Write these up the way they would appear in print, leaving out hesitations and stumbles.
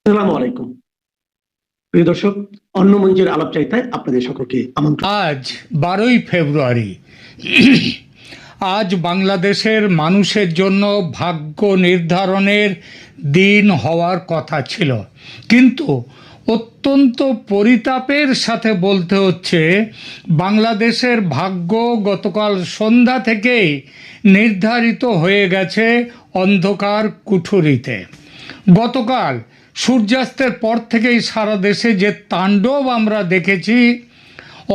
আসসালামু আলাইকুম প্রিয় দর্শক, অন্য মঞ্চের আলাপচারিতায় আপনাদের সকলকে আমন্ত্রণ। আজ 12ই ফেব্রুয়ারি। আজ বাংলাদেশের মানুষের জন্য ভাগ্য নির্ধারণের দিন হওয়ার কথা ছিল, কিন্তু অত্যন্ত পরিতাপের সাথে বলতে হচ্ছে বাংলাদেশের ভাগ্য গতকাল সন্ধ্যা থেকেই নির্ধারিত হয়ে গেছে অন্ধকার কুঠুরিতে। গতকাল সূর্যাস্তের পর থেকেই সারা দেশে যে তাণ্ডব আমরা দেখেছি,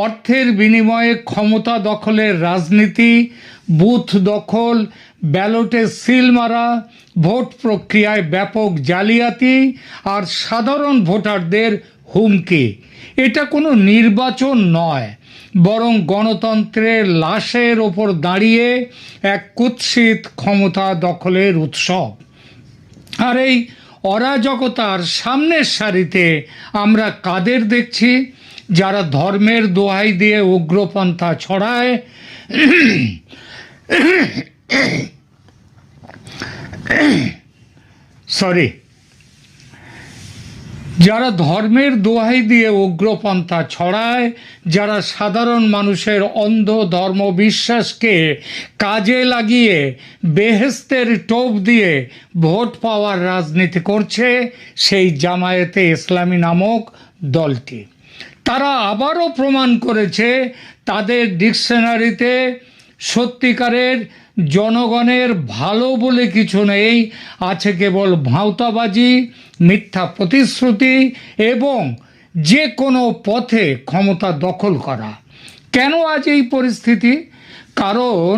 অর্থের বিনিময়ে ক্ষমতা দখলের রাজনীতি, বুথ দখল, ব্যালটে সিল মারা, ভোট প্রক্রিয়ায় ব্যাপক জালিয়াতি আর সাধারণ ভোটারদের হুমকি, এটা কোনো নির্বাচন নয়, বরং গণতন্ত্রের লাশের ওপর দাঁড়িয়ে এক কুৎসিত ক্ষমতা দখলের উৎসব। আর এই অরাজকতার সামনের সারিতে আমরা কাদের দেখছি? যারা ধর্মের দোহাই দিয়ে উগ্রপন্থা ছড়ায়, যারা ধর্মের দোহাই দিয়ে উগ্রপন্থা ছড়ায়, যারা সাধারণ মানুষের অন্ধ ধর্ম বিশ্বাসকে কাজে লাগিয়ে বেহেশতের টোপ দিয়ে ভোট পাওয়ার রাজনীতি করছে, সেই জামায়াতে ইসলামী নামক দলটি। তারা আবারও প্রমাণ করেছে তাদের ডিকশনারিতে সত্যিকারের জনগণের ভালো বলে কিছু নেই, আছে কেবল ভাঁওতাবাজি, মিথ্যা প্রতিশ্রুতি এবং যে কোনো পথে ক্ষমতা দখল করা। কেন আজ এই পরিস্থিতি? কারণ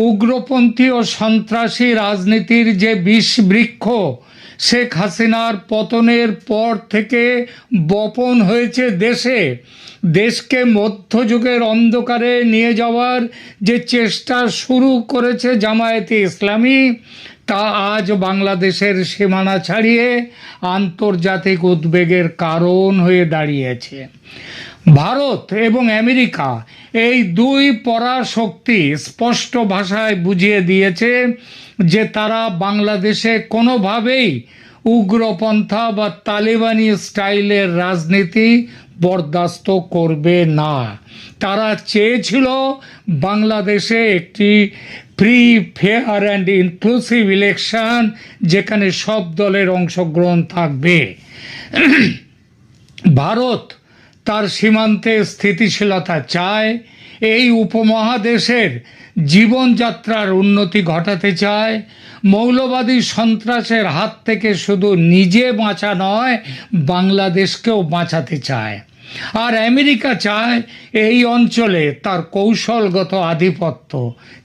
উগ্রপন্থী ও সন্ত্রাসী রাজনীতির যে বিষবৃক্ষ শেখ হাসিনার পতনের পর থেকে বপন হয়েছে দেশকে মধ্যযুগের অন্ধকারে নিয়ে যাওয়ার যে চেষ্টা শুরু করেছে জামায়াতে ইসলামী, তা আজ বাংলাদেশের সীমানা ছাড়িয়ে আন্তর্জাতিক উদ্বেগের কারণ হয়ে দাঁড়িয়েছে। ভারত এবং আমেরিকা, এই দুই পরাশক্তি স্পষ্ট ভাষায় বুঝিয়ে দিয়েছে যে তারা বাংলাদেশে কোনোভাবেই উগ্রপন্থা বা তালিবানি স্টাইলের রাজনীতি বরদাস্ত করবে না। তারা চেয়েছিল বাংলাদেশে একটি free, fair and inclusive election, যেখানে সব দলের অংশগ্রহণ থাকবে। ভারত তার সীমান্তে স্থিতিশীলতা চায়, এই উপমহাদেশের জীবনযাত্রার উন্নতি ঘটাতে চায়, মৌলবাদী সন্ত্রাসের হাত থেকে শুধু নিজে বাঁচা নয়, বাংলাদেশকেও বাঁচাতে চায়। আর আমেরিকা চায় এই অঞ্চলে তার কৌশলগত আধিপত্য,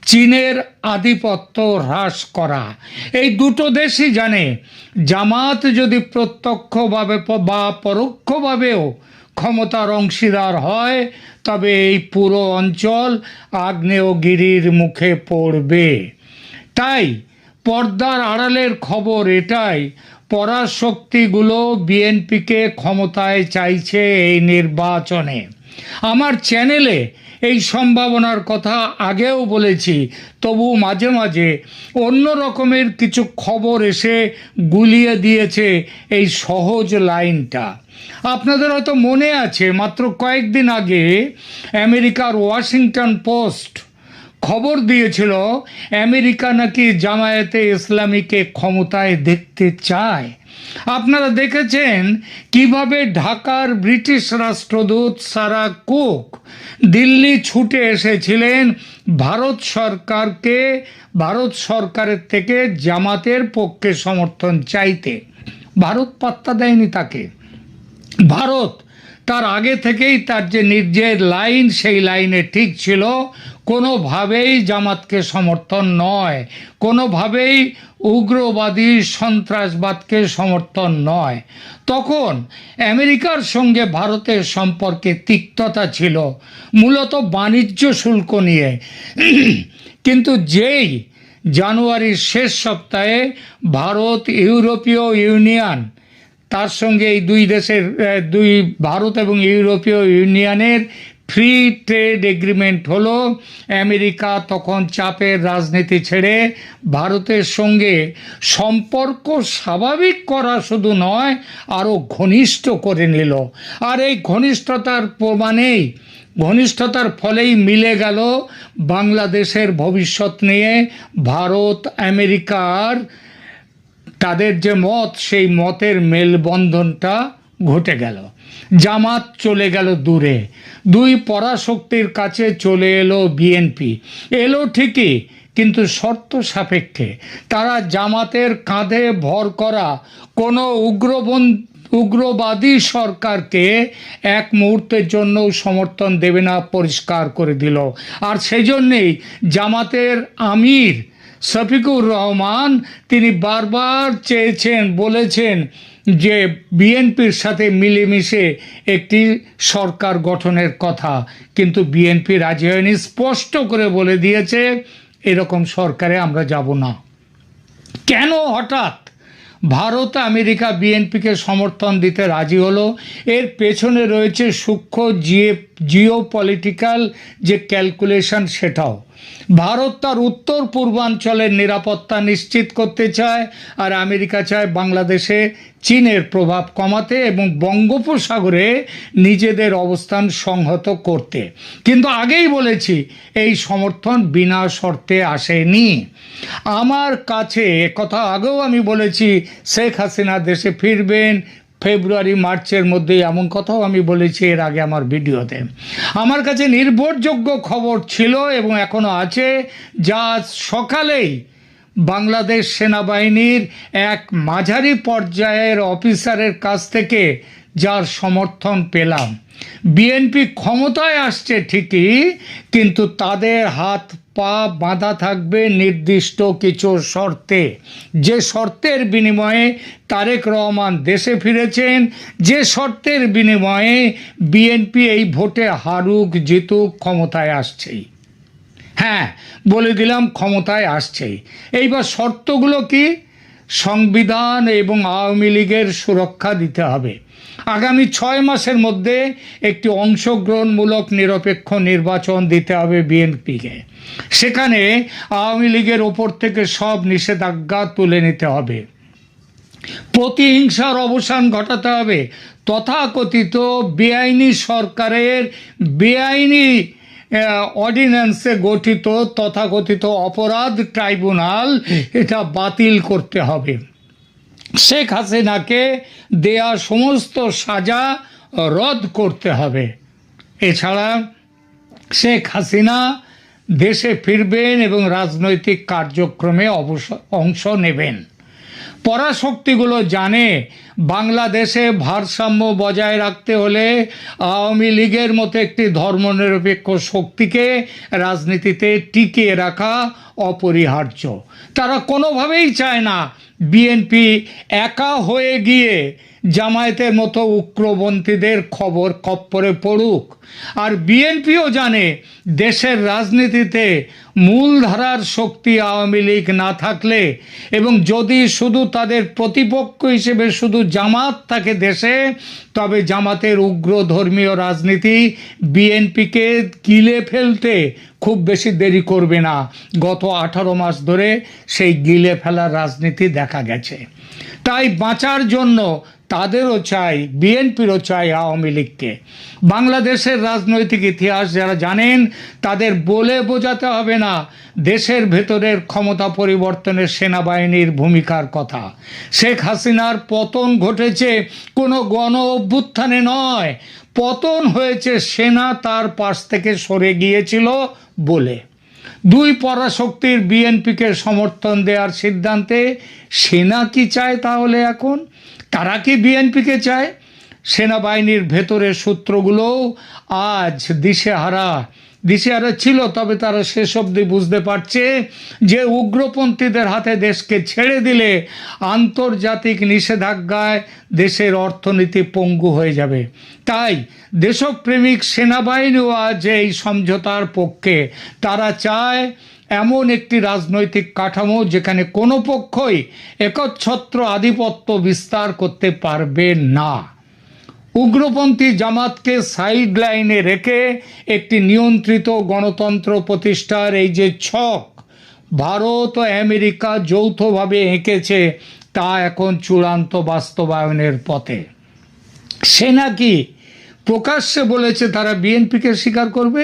চীনের আধিপত্য হ্রাস করা। এই দুটো দেশই জানে জামাত যদি প্রত্যক্ষভাবে বা পরোক্ষভাবেও ক্ষমতার অংশীদার হয়, তবে এই পুরো অঞ্চল আগ্নেয়গিরির মুখে পড়বে। তাই পর্দার আড়ালের খবর এটাই, পরাশক্তিগুলো বিএনপিকে ক্ষমতায় চাইছে এই নির্বাচনে। আমার চ্যানেলে এই সম্ভাবনার কথা আগেও বলেছি, তবু মাঝে মাঝে অন্য রকমের কিছু খবর এসে গুলিয়ে দিয়েছে এই সহজ লাইনটা। আপনাদের হয়তো মনে আছে, মাত্র কয়েকদিন আগে আমেরিকার ওয়াশিংটন পোস্ট খবর দিয়েছিল আমেরিকা নাকি জামায়াতে ইসলামীকে ক্ষমতায় দেখতে চায়। আপনারা দেখেছেন কিভাবে ঢাকার ব্রিটিশ রাষ্ট্রদূত সারা কুক দিল্লি ছুটে এসেছিলেন ভারত সরকারের থেকে জামাতের পক্ষে সমর্থন চাইতে। ভারত পাত্তা দেয়নি তাকে। ভারত তার আগে থেকেই তার যে নিজের লাইন, সেই লাইনে ঠিক ছিল, কোনোভাবেই জামাতকে সমর্থন নয়, কোনোভাবেই উগ্রবাদী সন্ত্রাসবাদকে সমর্থন নয়। তখন আমেরিকার সঙ্গে ভারতের সম্পর্কে তিক্ততা ছিল, মূলত বাণিজ্য শুল্ক নিয়ে। কিন্তু যেই জানুয়ারির শেষ সপ্তাহে ভারত ইউরোপীয় ইউনিয়ন, তার সঙ্গে এই দুই দেশের ভারত এবং ইউরোপীয় ইউনিয়নের ফ্রি ট্রেড এগ্রিমেন্ট হলো। আমেরিকা তখন চাপের রাজনীতি ছেড়ে ভারতের সঙ্গে সম্পর্ক স্বাভাবিক করা শুধু নয়, আরও ঘনিষ্ঠ করে নিল। আর এই ঘনিষ্ঠতার ফলেই মিলে গেল বাংলাদেশের ভবিষ্যৎ নিয়ে ভারত আমেরিকার তাদের যে মত, সেই মতের মেলবন্ধনটা ঘটে গেল। জামাত চলে গেল দূরে, দুই পরাশক্তির কাছে চলে এলো বিএনপি। এলো ঠিকই, কিন্তু শর্ত সাপেক্ষে। তারা জামাতের কাঁধে ভর করা কোনো উগ্রবাদী সরকারকে এক মুহূর্তের জন্য সমর্থন দেবে না, পরিষ্কার করে দিল। আর সেই জন্যেই জামাতের আমির শফিকুর রহমান তিনি বারবার বলেছেন যে বিএনপির সাথে মিলেমিশে একটি সরকার গঠনের কথা, কিন্তু বিএনপি রাজি হয়নি। স্পষ্ট করে বলে দিয়েছে এরকম সরকারে আমরা যাব না। কেন হঠাৎ ভারত আমেরিকা বিএনপিকে সমর্থন দিতে রাজি হলো? এর পেছনে রয়েছে সূক্ষ্ম জিও পলিটিক্যাল যে ক্যালকুলেশন, সেটাও। ভারত তার উত্তর পূর্বাঞ্চলের নিরাপত্তা নিশ্চিত করতে চায়, আর আমেরিকা চায় বাংলাদেশে চীনের প্রভাব কমাতে এবং বঙ্গোপসাগরে নিজেদের অবস্থান সংহত করতে। কিন্তু আগেই বলেছি, এই সমর্থন বিনা শর্তে আসেনি। আমার কাছে কথা আগেও আমি বলেছি, শেখ হাসিনা দেশে ফিরবেন ফেব্রুয়ারি মার্চের মধ্যে, এমন কথাও আমি বলেছি এর আগে আমার ভিডিওতে। আমার কাছে নির্ভরযোগ্য খবর ছিল এবং এখনো আছে, যা সকালেই বাংলাদেশ সেনাবাহিনীর এক মাঝারি পর্যায়ের অফিসারের কাছ থেকে যার সমর্থন পেলাম। বিএনপি ক্ষমতায় আসছে ঠিকই, কিন্তু তাদের হাত পা বাঁধা থাকবে নির্দিষ্ট কিছু শর্তে। যে শর্তের বিনিময়ে তারেক রহমান দেশে ফিরেছেন, যে শর্তের বিনিময়ে বিএনপি এই ভোটে হারুক জিতুক ক্ষমতায় আসছেই। হ্যাঁ, বলে দিলাম ক্ষমতায় আসছেই। এইবার শর্তগুলো কি? সংবিধান এবং আওয়ামী লীগের সুরক্ষা দিতে হবে। আগামী 6 মাসের মধ্যে একটি অংশগ্রহণমূলক নিরপেক্ষ নির্বাচন দিতে হবে বিএনপিকে। সেখানে আওয়ামী লীগের ওপর থেকে সব নিষেধাজ্ঞা তুলে নিতে হবে। প্রতিহিংসার অবসান ঘটাতে হবে। তথাকথিত বেআইনি সরকারের বেআইনি অর্ডিন্যান্সে গঠিত তথাকথিত অপরাধ ট্রাইব্যুনাল, এটা বাতিল করতে হবে। শেখ হাসিনাকে দেয়া সমস্ত সাজা রদ করতে হবে। এছাড়া শেখ হাসিনা দেশে ফিরবেন এবং রাজনৈতিক কার্যক্রমে অংশ নেবেন। পরাশক্তিগুলো জানে বাংলাদেশে ভারসাম্য বজায় রাখতে হলে আওয়ামী লীগের মতো একটি ধর্মনিরপেক্ষ শক্তিকে রাজনীতিতে টিকিয়ে রাখা অপরিহার্য। তারা কোনোভাবেই চায় না বিএনপি একা হয়ে গিয়ে জামায়াতের মতো উগ্রপন্থীদের খপ্পরে পড়ুক। আর বিএনপিও জানে দেশের রাজনীতিতে মূলধারার শক্তি আওয়ামী লীগ না থাকলে, এবং যদি শুধু তাদের প্রতিপক্ষ হিসেবে শুধু জামাত থাকে দেশে, তবে জামাতের উগ্র ধর্মীয় রাজনীতি বিএনপিকে গিলে ফেলতে খুব বেশি দেরি করবে না। গত 18 মাস ধরে সেই গিলে ফেলার রাজনীতি দেখা গেছে। তাই বাঁচার জন্য তাদেরও চাই, বিএনপিরও চাই আওয়ামী লীগকে। বাংলাদেশের রাজনৈতিক ইতিহাস যারা জানেন তাদের বলে বোঝাতে হবে না দেশের ভেতরের ক্ষমতা পরিবর্তনের সেনাবাহিনীর ভূমিকার কথা। শেখ হাসিনার পতন ঘটেছে কোনো গণ অভ্যুত্থানে নয়, পতন হয়েছে সেনা তার পাশ থেকে সরে গিয়েছিল বলে। দুই পরাশক্তির বিএনপিকে সমর্থন দেওয়ার সিদ্ধান্তে সেনা কি চায় তাহলে? এখন তারা কি বিএনপিকে চায়? সেনাবাহিনীর ভেতরের সূত্রগুলোও আজ দিশেহারা ছিল, তবে তারা শেষ অবধি বুঝতে পারছে যে উগ্রপন্থীদের হাতে দেশকে ছেড়ে দিলে আন্তর্জাতিক নিষেধাজ্ঞায় দেশের অর্থনীতি পঙ্গু হয়ে যাবে। তাই দেশপ্রেমিক সেনাবাহিনীও আজ এই সমঝোতার পক্ষে। তারা চায় এমন একটি রাজনৈতিক কাঠামো যেখানে কোনো পক্ষই একচ্ছত্র আধিপত্য বিস্তার করতে পারবে না। উগ্রপন্থী জামাতকে সাইড লাইনে রেখে একটি নিয়ন্ত্রিত গণতন্ত্র প্রতিষ্ঠার এই যে ছক ভারত ও আমেরিকা যৌথভাবে এঁকেছে, তা এখন চূড়ান্ত বাস্তবায়নের পথে। সে নাকি প্রকাশ্যে বলেছে তারা বিএনপিকে স্বীকার করবে,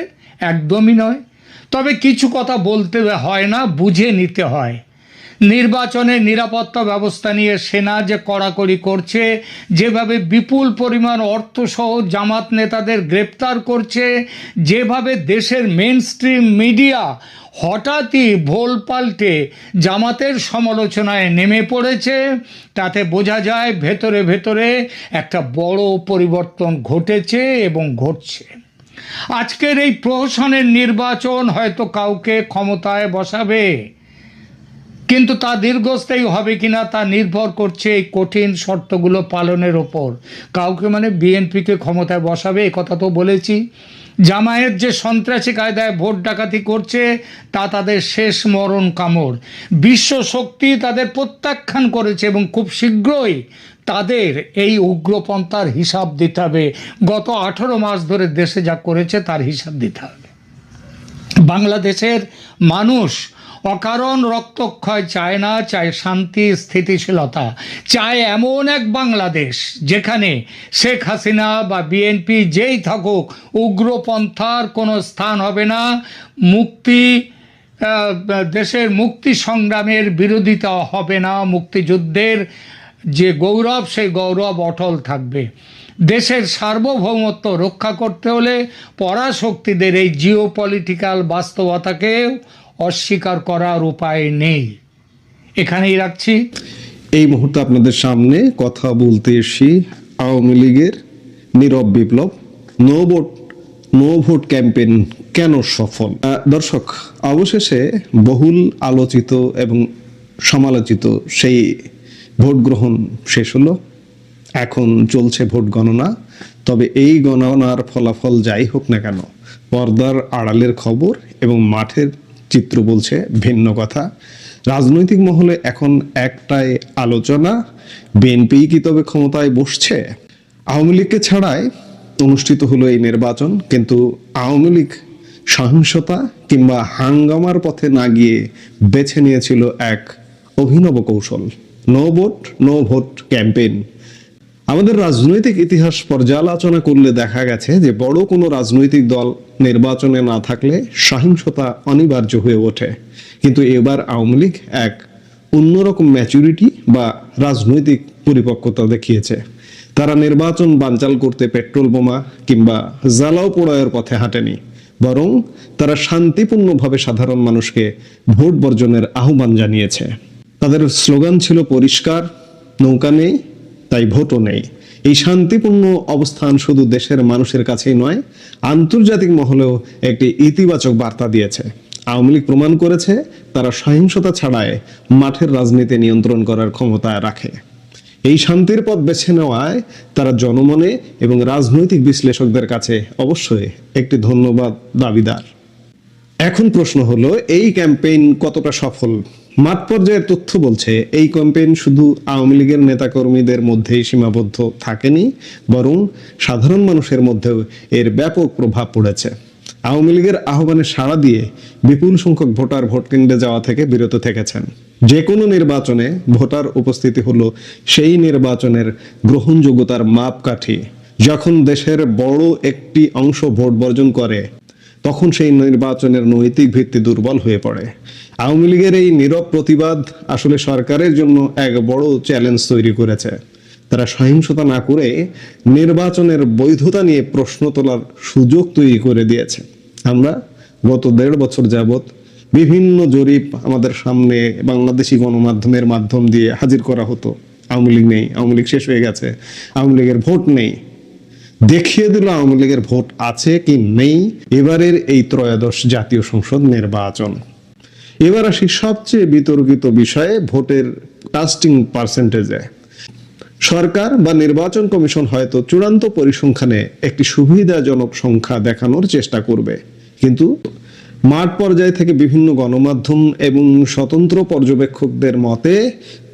একদমই নয়। তবে কিছু কথা বলতে হয় না, বুঝে নিতে হয়। নির্বাচনের নিরাপত্তা ব্যবস্থা নিয়ে সেনা যে কড়াকড়ি করছে, যেভাবে বিপুল পরিমাণ অর্থসহ জামাত নেতাদের গ্রেপ্তার করছে, যেভাবে দেশের মেইনস্ট্রিম মিডিয়া হঠাৎই ভোল পাল্টে জামাতের সমালোচনায় নেমে পড়েছে, তাতে বোঝা যায় ভেতরে ভেতরে একটা বড় পরিবর্তন ঘটেছে এবং ঘটছে। আজকের এই প্রহসনের নির্বাচন হয়তো কাউকে ক্ষমতায় বসাবে, কিন্তু তা দীর্ঘস্থায়ী হবে কিনা তা নির্ভর করছে এই কঠিন শর্তগুলো পালনের ওপর। কাউকে মানে বিএনপিকে ক্ষমতায় বসাবে, এ কথা তো বলেছি। জামায়াত যে সন্ত্রাসী কায়দায় ভোট ডাকাতি করছে, তা তাদের শেষ মরণ কামড়। বিশ্ব শক্তি তাদের প্রত্যাখ্যান করেছে এবং খুব শীঘ্রই তাদের এই উগ্রপন্থার হিসাব দিতে হবে। গত 18 মাস ধরে দেশে যা করেছে তার হিসাব দিতে হবে। বাংলাদেশের মানুষ অকারণ রক্তক্ষয় চায় না, চায় শান্তি, স্থিতিশীলতা, চায় এমন এক বাংলাদেশ যেখানে শেখ হাসিনা বা বিএনপি যেই থাকুক, উগ্রপন্থার কোনো স্থান হবে না। দেশের মুক্তি সংগ্রামের বিরোধিতা হবে না, মুক্তিযুদ্ধের যে গৌরব সেই গৌরব অটল থাকবে। দেশের সার্বভৌমত্ব রক্ষা করতে হলে পরাশক্তিদের এই জিওপলিটিক্যাল বাস্তবতাকেও অস্বীকার করার উপায় নেই। এখানেই রাখছি। এই মুহূর্তে আপনাদের সামনে কথা বলতে এসেছি আওয়ামী লীগের নীরব বিপ্লব, নো ভোট ক্যাম্পেইন কেন সফল। দর্শক, অবশেষে বহুল আলোচিত এবং সমালোচিত সেই ভোট গ্রহণ শেষ হলো। এখন চলছে ভোট গণনা। তবে এই গণনার ফলাফল যাই হোক না কেন, পর্দার আড়ালের খবর এবং মাঠের চিত্র বলছে ভিন্ন কথা। রাজনৈতিক মহলে এখন একটাই আলোচনা, বিএনপি কি তবে ক্ষমতায় বসছে? আওয়ামী লীগকে ছাড়াই অনুষ্ঠিত হলো এই নির্বাচন, কিন্তু আওয়ামী লীগ সহিংসতা কিংবা হাঙ্গামার পথে না গিয়ে বেছে নিয়েছিল এক অভিনব কৌশল, নো ভোট ক্যাম্পেইন। আমাদের রাজনৈতিক ইতিহাস পর্যালোচনা করলে দেখা গেছে যে বড় কোনো রাজনৈতিক দল নির্বাচনে না থাকলে সহিংসতা অনিবার্য হয়ে ওঠে। কিন্তু এবার আওয়ামী লীগ এক অন্যরকম ম্যাচুরিটি বা রাজনৈতিক পরিপক্কতা দেখিয়েছে। তারা নির্বাচন বানচাল করতে পেট্রোল বোমা কিংবা জ্বালাও পোড়ায়ের পথে হাঁটেনি, বরং তারা শান্তিপূর্ণভাবে সাধারণ মানুষকে ভোট বর্জনের আহ্বান জানিয়েছে। তাদের স্লোগান ছিল পরিষ্কার, নৌকা নেই তাই ভোটও নেই। এই শান্তিপূর্ণ অবস্থান শুধু দেশের মানুষের কাছেই নয়, আন্তর্জাতিক মহলেও একটি ইতিবাচক বার্তা দিয়েছে। আওয়ামী লীগ প্রমাণ করেছে তারা সহিংসতা ছাড়াই মাঠের রাজনীতি নিয়ন্ত্রণ করার ক্ষমতা রাখে। এই শান্তির পথ বেছে নেওয়ায় তারা জনমনে এবং রাজনৈতিক বিশ্লেষকদের কাছে অবশ্যই একটি ধন্যবাদ দাবিদার। এখন প্রশ্ন হলো, এই ক্যাম্পেইন কতটা সফল? মাঠ পর্যায়ের তথ্য বলছে এই ক্যাম্পেইন শুধু আওয়ামী লীগের নেতাকর্মীদের মধ্যেই সীমাবদ্ধ থাকেনি, বরং সাধারণ মানুষের মধ্যেও এর ব্যাপক প্রভাব পড়েছে। আওয়ামী লীগের আহ্বানে সাড়া দিয়ে বিপুল সংখ্যক ভোটার ভোট কেন্দ্রে যাওয়া থেকে বিরত থেকেছেন। যে কোনো নির্বাচনে ভোটার উপস্থিতি হলো সেই নির্বাচনের গ্রহণযোগ্যতার মাপকাঠি। যখন দেশের বড় একটি অংশ ভোট বর্জন করে, তখন সেই নির্বাচনের নৈতিক ভিত্তি দুর্বল হয়ে পড়ে। আওয়ামী লীগের এই নীরব প্রতিবাদ আসলে সরকারের জন্য এক বড় চ্যালেঞ্জ তৈরি করেছে। তারা সহিংসতা না করে নির্বাচনের বৈধতা নিয়ে প্রশ্ন তোলার সুযোগ তৈরি করে দিয়েছে। আমরা গত 1.5 বছর যাবৎ বিভিন্ন জরিপ আমাদের সামনে বাংলাদেশি গণমাধ্যমের মাধ্যম দিয়ে হাজির করা হতো। আওয়ামী লীগ নেই, আওয়ামী লীগ শেষ হয়ে গেছে, আওয়ামী লীগের ভোট নেই। দেখিয়ে দিল আওয়ামী লীগের ভোট আছে কি নেই এবারের এই ত্রয়োদশ জাতীয় সংসদ নির্বাচন। এবার আসি সবচেয়ে বিতর্কিত বিষয়ে, ভোটের কাস্টিং পার্সেন্টেজে। সরকার বা নির্বাচন কমিশন হয়তো চূড়ান্ত পরিসংখ্যানে একটি সুবিধাজনক সংখ্যা দেখানোর চেষ্টা করবে, কিন্তু মাঠ পর্যায় থেকে বিভিন্ন গণমাধ্যম এবং স্বতন্ত্র পর্যবেক্ষকদের মতে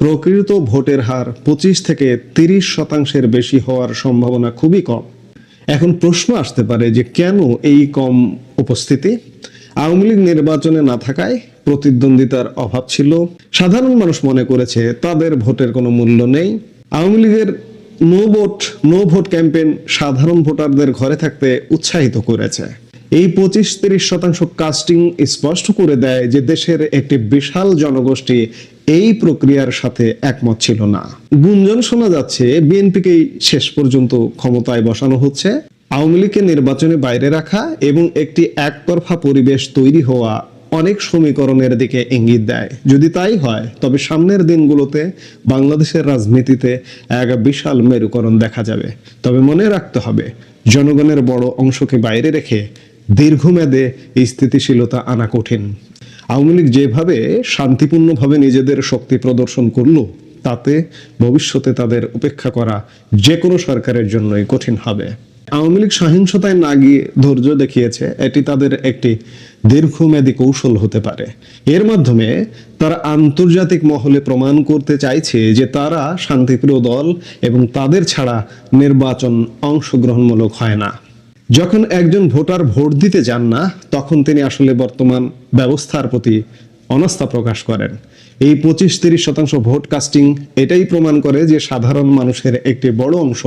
প্রকৃত ভোটের হার 25 থেকে 30% বেশি হওয়ার সম্ভাবনা খুবই কম। এখন প্রশ্ন আসতে পারে যে কেন এই কম উপস্থিতি? আওয়ামী লীগ নির্বাচনে না থাকায় প্রতিদ্বন্দ্বিতার অভাব ছিল, সাধারণ মানুষ মনে করেছে তাদের ভোটের কোনো মূল্য নেই। আওয়ামী লীগের নো ভোট ক্যাম্পেইন সাধারণ ভোটারদের ঘরে থাকতে উৎসাহিত করেছে। এই 25-30% কাস্টিং স্পষ্ট করে দেয় যে দেশের একটি বিশাল জনগোষ্ঠী এই প্রক্রিয়ার সাথে একমত ছিল না। গুঞ্জন শোনা যাচ্ছে বিএনপিকেই শেষ পর্যন্ত ক্ষমতায় বসানো হচ্ছে। আওয়ামী লীগকে নির্বাচনে বাইরে রাখা এবং একটি একতরফা পরিবেশ তৈরি হওয়া অনেক সমীকরণের দিকে ইঙ্গিত দেয়। যদি তাই হয় তবে সামনের দিনগুলোতে বাংলাদেশের রাজনীতিতে এক বিশাল মেরুকরণ দেখা যাবে। তবে মনে রাখতে হবে, জনগণের বড় অংশকে বাইরে রেখে দীর্ঘমেয়াদে স্থিতিশীলতা আনা কঠিন। আওয়ামী লীগ যেভাবে শান্তিপূর্ণভাবে নিজেদের শক্তি প্রদর্শন করলো, তাতে ভবিষ্যতে তাদের উপেক্ষা করা যে কোনো সরকারের জন্যই কঠিন হবে। আওয়ামী লীগ সহিংসতায় না গিয়ে ধৈর্য দেখিয়েছে, এটি তাদের একটি দীর্ঘমেয়াদী কৌশল হতে পারে। এর মাধ্যমে তারা আন্তর্জাতিক মহলে প্রমাণ করতে চাইছে যে তারা শান্তিপ্রিয় দল এবং তাদের ছাড়া নির্বাচন অংশগ্রহণমূলক হয় না। যখন একজন ভোটার ভোট দিতে যান না, তখন তিনি আসলে বর্তমান ব্যবস্থার প্রতি অনাস্থা প্রকাশ করেন। এই 25-30% ভোট কাস্টিং এটাই প্রমাণ করে যে সাধারণ মানুষের একটি বড় অংশ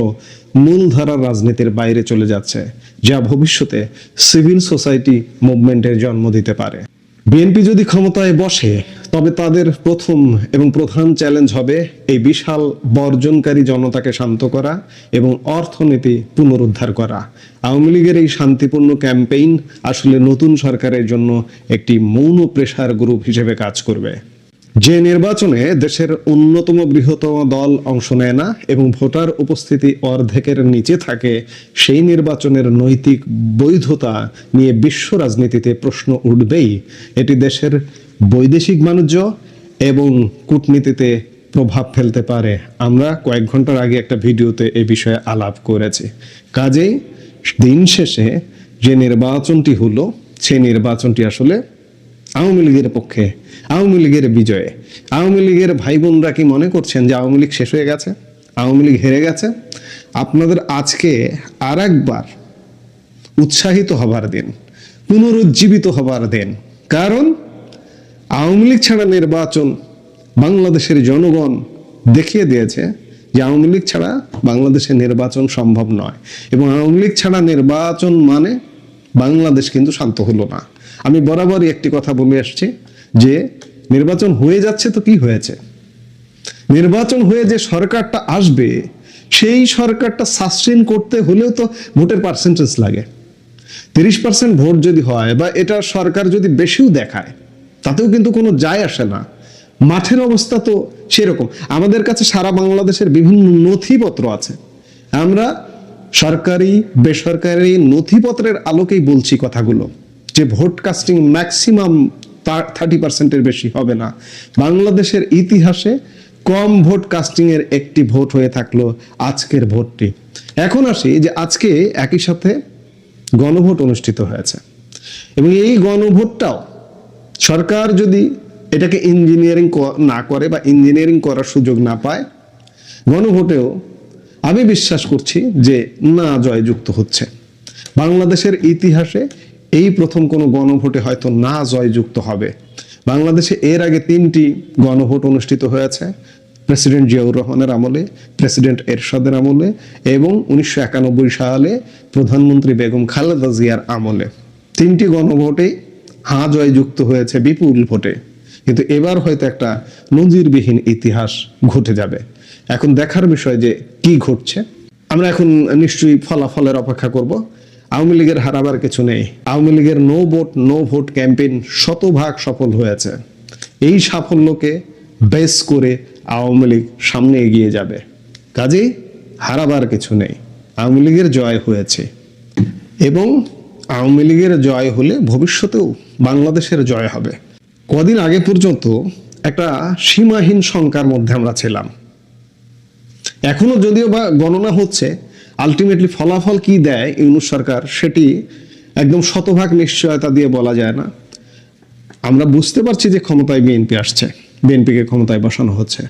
মূলধারার রাজনীতির বাইরে চলে যাচ্ছে, যা ভবিষ্যতে সিভিল সোসাইটি মুভমেন্টের জন্ম দিতে পারে। বিএনপি যদি ক্ষমতায় বসে, তবে তাদের প্রথম এবং প্রধান চ্যালেঞ্জ হবে এই বিশাল বর্জনকারী জনতাকে শান্ত করা এবং অর্থনীতি পুনরুদ্ধার করা। আওয়ামী লীগের এই শান্তিপূর্ণ ক্যাম্পেইন আসলে নতুন সরকারের জন্য একটি মৌন প্রেসার গ্রুপ হিসেবে কাজ করবে। যে নির্বাচনে দেশের অন্যতম বৃহত্তম দল অংশ নেয় না এবং ভোটার উপস্থিতি অর্ধেকের নিচে থাকে, সেই নির্বাচনের নৈতিক বৈধতা নিয়ে বিশ্ব রাজনীতিতে প্রশ্ন উঠবেই। এটি দেশের বৈদেশিক বাণিজ্য এবং কূটনীতিতে প্রভাব ফেলতে পারে। আমরা কয়েক ঘন্টার আগে একটা ভিডিওতে এ বিষয়ে আলাপ করেছি। কাজেই দিন শেষে যে নির্বাচনটি হলো, সেই নির্বাচনটি আসলে আওয়ামী লীগের পক্ষে, আওয়ামী লীগের বিজয়ে। আওয়ামী লীগের ভাই বোনরা কি মনে করছেন যে আওয়ামী লীগ শেষ হয়ে গেছে, আওয়ামী লীগ হেরে গেছে? আপনাদের আজকে আর একবার উৎসাহিত হবার দিন, পুনরুজ্জীবিত হবার দিন। কারণ আওয়ামী লীগ ছাড়া নির্বাচন বাংলাদেশের জনগণ দেখিয়ে দিয়েছে যে আওয়ামী লীগ ছাড়া বাংলাদেশের নির্বাচন সম্ভব নয়, এবং আওয়ামী লীগ ছাড়া নির্বাচন মানে বাংলাদেশ কিন্তু শান্ত হলো না। আমি বরাবরই একটি কথা বলে আসছি যে নির্বাচন হয়ে যাচ্ছে তো কি হয়েছে, নির্বাচন হয়ে যে সরকারটা আসবে, সেই সরকারটা সাস্টেইন করতে হলেও তো ভোটের পার্সেন্টেজ লাগে। 30% ভোট যদি হয় বা এটা সরকার যদি বেশিও দেখায়, তাতেও কিন্তু কোনো যায় আসে না। মাঠের অবস্থা তো সেরকম। আমাদের কাছে সারা বাংলাদেশের বিভিন্ন নথিপত্র আছে, আমরা সরকারি বেসরকারি নথিপত্রের আলোকেই বলছি কথাগুলো, যে ভোট কাস্টিং ম্যাক্সিমাম 30%-এর বেশি হবে না। বাংলাদেশের ইতিহাসে কম ভোট কাস্টিং এর একটি ভোট হয়ে থাকলো আজকের ভোটটি। এখন আসি যে আজকে একই সাথে গণভোট অনুষ্ঠিত হয়েছে, এবং এই গণভোটটাও সরকার যদি এটাকে ইঞ্জিনিয়ারিং না করে বা ইঞ্জিনিয়ারিং করার সুযোগ না পায়, গণভোটেও আমি বিশ্বাস করছি যে না জয়যুক্ত হচ্ছে। বাংলাদেশের ইতিহাসে এই প্রথম কোনো গণভোটে হয়তো না জয়যুক্ত হবে। বাংলাদেশে এর আগে 3টি গণভোট অনুষ্ঠিত হয়েছে, প্রেসিডেন্ট জিয়াউর রহমানের আমলে, প্রেসিডেন্ট এরশাদের আমলে এবং 1991 সালে প্রধানমন্ত্রী বেগম খালেদা জিয়ার আমলে। 3টি গণভোটেই হা জয়যুক্ত হয়েছে বিপুল ভোটে। কিন্তু এবার হয়তো একটা নজিরবিহীন ইতিহাস ঘটে যাবে। এখন দেখার বিষয় যে কি ঘটছে। আমরা এখন নিশ্চয়ই ফলাফলের অপেক্ষা করব। আওয়ামী লীগের হারাবার কিছু নেই। আওয়ামী লীগের নো ভোট ক্যাম্পেইন শতভাগ সফল হয়েছে। এই সাফল্যকে বেস করে আওয়ামী লীগ সামনে এগিয়ে যাবে। কাজেই হারাবার কিছু নেই। আওয়ামী লীগের জয় হয়েছে, এবং আওয়ামী লীগের জয় হলে ভবিষ্যতেও বাংলাদেশের জয় হবে। কদিন আগে পর্যন্ত একটা সীমাহীন শঙ্কার মধ্যে আমরা ছিলাম। এখনো যদিও বা গণনা হচ্ছে, আলটিমেটলি ফলাফল কি দেয় ইউনূস সরকার সেটি একদম শতভাগ নিশ্চয়তা দিয়ে বলা যায় না। আমরা বুঝতে পারছি যে ক্ষমতায় বিএনপি আসছে, বিএনপিকে ক্ষমতায় বসানো হচ্ছে,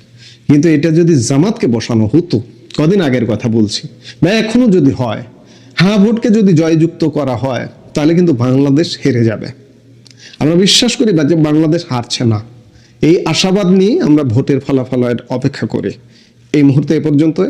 কিন্তু এটা যদি জামাতকে বসানো হতো, কদিন আগের কথা বলছি, বা এখনো যদি হয়, হ্যাঁ ভোটকে যদি জয়যুক্ত করা হয়, তাহলে কিন্তু বাংলাদেশ হেরে যাবে। আমরা বিশ্বাস করি না যে বাংলাদেশ হারছে না। এই আশাবাদ নিয়ে আমরা ভোটের ফলাফলের অপেক্ষা করি। এই মুহূর্তে এ পর্যন্ত।